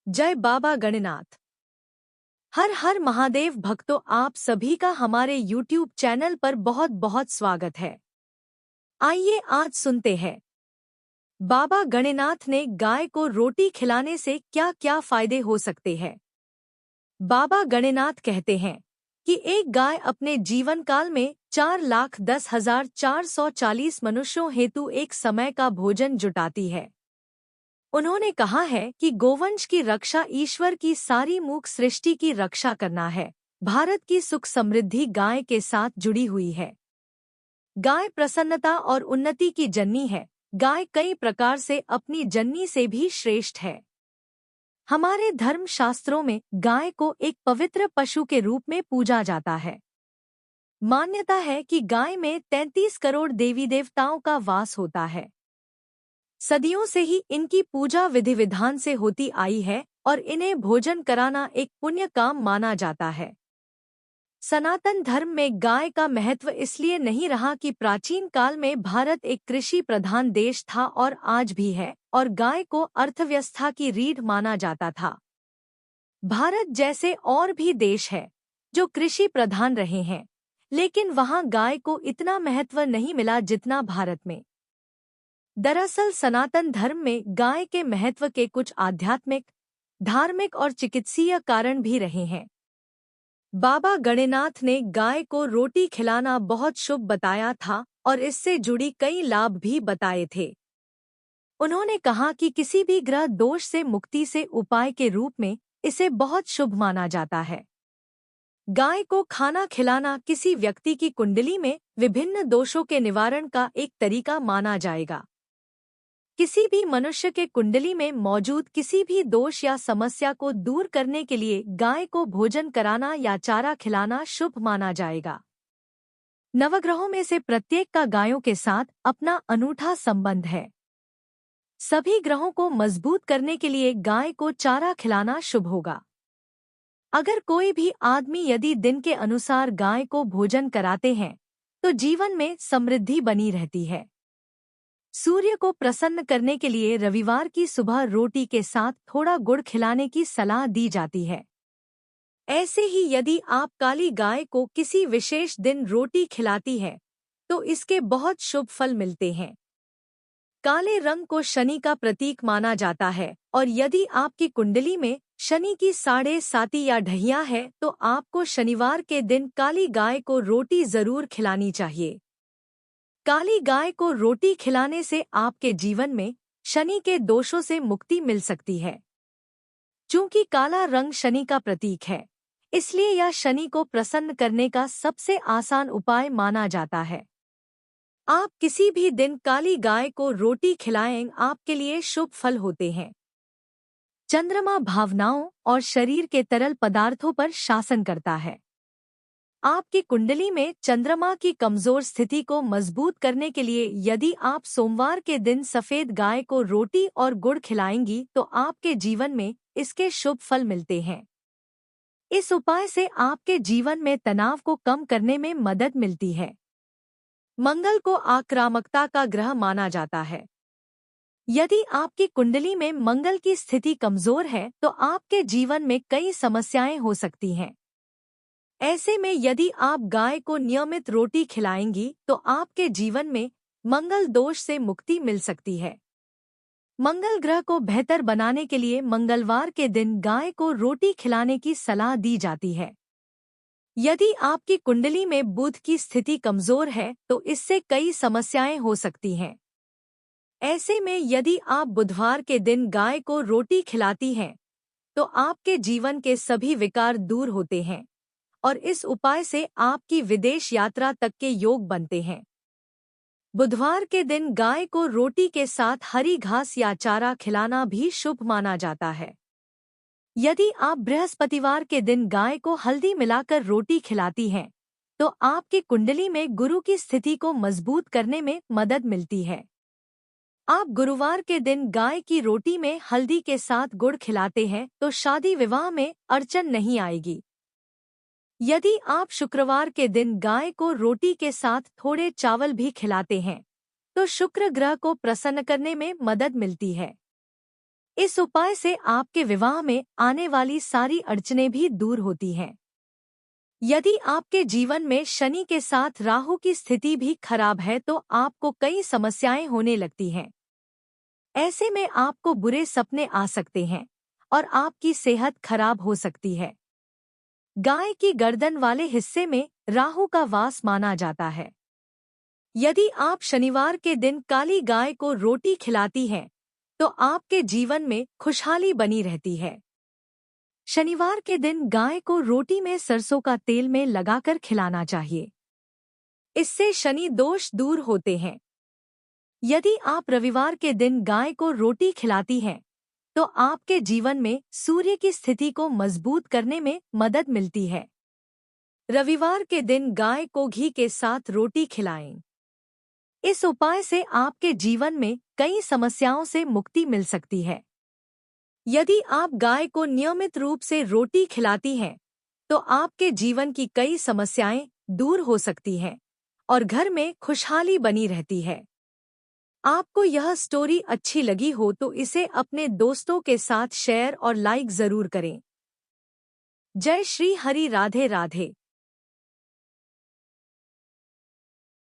जय बाबा गणनाथ। हर हर महादेव भक्तों, आप सभी का हमारे YouTube चैनल पर बहुत बहुत स्वागत है। आइए आज सुनते हैं बाबा गणनाथ ने गाय को रोटी खिलाने से क्या क्या फायदे हो सकते हैं। बाबा गणनाथ कहते हैं कि एक गाय अपने जीवन काल में 4,10,440 मनुष्यों हेतु एक समय का भोजन जुटाती है। उन्होंने कहा है कि गोवंश की रक्षा ईश्वर की सारी मूक सृष्टि की रक्षा करना है। भारत की सुख समृद्धि गाय के साथ जुड़ी हुई है। गाय प्रसन्नता और उन्नति की जननी है। गाय कई प्रकार से अपनी जननी से भी श्रेष्ठ है। हमारे धर्म शास्त्रों में गाय को एक पवित्र पशु के रूप में पूजा जाता है। मान्यता है कि गाय में 33 करोड़ देवी देवताओं का वास होता है। सदियों से ही इनकी पूजा विधि विधान से होती आई है और इन्हें भोजन कराना एक पुण्य काम माना जाता है। सनातन धर्म में गाय का महत्व इसलिए नहीं रहा कि प्राचीन काल में भारत एक कृषि प्रधान देश था और आज भी है, और गाय को अर्थव्यवस्था की रीढ़ माना जाता था। भारत जैसे और भी देश है जो कृषि प्रधान रहे हैं, लेकिन वहां गाय को इतना महत्व नहीं मिला जितना भारत में। दरअसल सनातन धर्म में गाय के महत्व के कुछ आध्यात्मिक, धार्मिक और चिकित्सीय कारण भी रहे हैं। बाबा गणनाथ ने गाय को रोटी खिलाना बहुत शुभ बताया था और इससे जुड़ी कई लाभ भी बताए थे। उन्होंने कहा कि किसी भी ग्रह दोष से मुक्ति से उपाय के रूप में इसे बहुत शुभ माना जाता है। गाय को खाना खिलाना किसी व्यक्ति की कुंडली में विभिन्न दोषों के निवारण का एक तरीका माना जाएगा। किसी भी मनुष्य के कुंडली में मौजूद किसी भी दोष या समस्या को दूर करने के लिए गाय को भोजन कराना या चारा खिलाना शुभ माना जाएगा। नवग्रहों में से प्रत्येक का गायों के साथ अपना अनूठा संबंध है। सभी ग्रहों को मजबूत करने के लिए गाय को चारा खिलाना शुभ होगा। अगर कोई भी आदमी यदि दिन के अनुसार गाय को भोजन कराते हैं तो जीवन में समृद्धि बनी रहती है। सूर्य को प्रसन्न करने के लिए रविवार की सुबह रोटी के साथ थोड़ा गुड़ खिलाने की सलाह दी जाती है। ऐसे ही यदि आप काली गाय को किसी विशेष दिन रोटी खिलाती है तो इसके बहुत शुभ फल मिलते हैं। काले रंग को शनि का प्रतीक माना जाता है और यदि आपकी कुंडली में शनि की 7.5 या ढहिया है तो आपको शनिवार के दिन काली गाय को रोटी जरूर खिलानी चाहिए। काली गाय को रोटी खिलाने से आपके जीवन में शनि के दोषों से मुक्ति मिल सकती है। चूंकि काला रंग शनि का प्रतीक है, इसलिए यह शनि को प्रसन्न करने का सबसे आसान उपाय माना जाता है। आप किसी भी दिन काली गाय को रोटी खिलाएं, आपके लिए शुभ फल होते हैं। चंद्रमा भावनाओं और शरीर के तरल पदार्थों पर शासन करता है। आपकी कुंडली में चंद्रमा की कमजोर स्थिति को मजबूत करने के लिए यदि आप सोमवार के दिन सफेद गाय को रोटी और गुड़ खिलाएंगी तो आपके जीवन में इसके शुभ फल मिलते हैं। इस उपाय से आपके जीवन में तनाव को कम करने में मदद मिलती है। मंगल को आक्रामकता का ग्रह माना जाता है। यदि आपकी कुंडली में मंगल की स्थिति कमजोर है तो आपके जीवन में कई समस्याएं हो सकती हैं। ऐसे में यदि आप गाय को नियमित रोटी खिलाएंगी तो आपके जीवन में मंगल दोष से मुक्ति मिल सकती है। मंगल ग्रह को बेहतर बनाने के लिए मंगलवार के दिन गाय को रोटी खिलाने की सलाह दी जाती है। यदि आपकी कुंडली में बुध की स्थिति कमजोर है तो इससे कई समस्याएं हो सकती हैं। ऐसे में यदि आप बुधवार के दिन गाय को रोटी खिलाती हैं तो आपके जीवन के सभी विकार दूर होते हैं और इस उपाय से आपकी विदेश यात्रा तक के योग बनते हैं। बुधवार के दिन गाय को रोटी के साथ हरी घास या चारा खिलाना भी शुभ माना जाता है। यदि आप बृहस्पतिवार के दिन गाय को हल्दी मिलाकर रोटी खिलाती हैं तो आपकी कुंडली में गुरु की स्थिति को मजबूत करने में मदद मिलती है। आप गुरुवार के दिन गाय की रोटी में हल्दी के साथ गुड़ खिलाते हैं तो शादी विवाह में अड़चन नहीं आएगी। यदि आप शुक्रवार के दिन गाय को रोटी के साथ थोड़े चावल भी खिलाते हैं तो शुक्र ग्रह को प्रसन्न करने में मदद मिलती है। इस उपाय से आपके विवाह में आने वाली सारी अड़चनें भी दूर होती हैं। यदि आपके जीवन में शनि के साथ राहु की स्थिति भी खराब है तो आपको कई समस्याएं होने लगती हैं। ऐसे में आपको बुरे सपने आ सकते हैं और आपकी सेहत खराब हो सकती है। गाय की गर्दन वाले हिस्से में राहु का वास माना जाता है। यदि आप शनिवार के दिन काली गाय को रोटी खिलाती हैं, तो आपके जीवन में खुशहाली बनी रहती है। शनिवार के दिन गाय को रोटी में सरसों का तेल में लगाकर खिलाना चाहिए। इससे शनि दोष दूर होते हैं। यदि आप रविवार के दिन गाय को रोटी खिलाती हैं, तो आपके जीवन में सूर्य की स्थिति को मजबूत करने में मदद मिलती है। रविवार के दिन गाय को घी के साथ रोटी खिलाएं। इस उपाय से आपके जीवन में कई समस्याओं से मुक्ति मिल सकती है। यदि आप गाय को नियमित रूप से रोटी खिलाती हैं, तो आपके जीवन की कई समस्याएं दूर हो सकती हैं और घर में खुशहाली बनी रहती है। आपको यह स्टोरी अच्छी लगी हो तो इसे अपने दोस्तों के साथ शेयर और लाइक जरूर करें। जय श्री हरि, राधे राधे।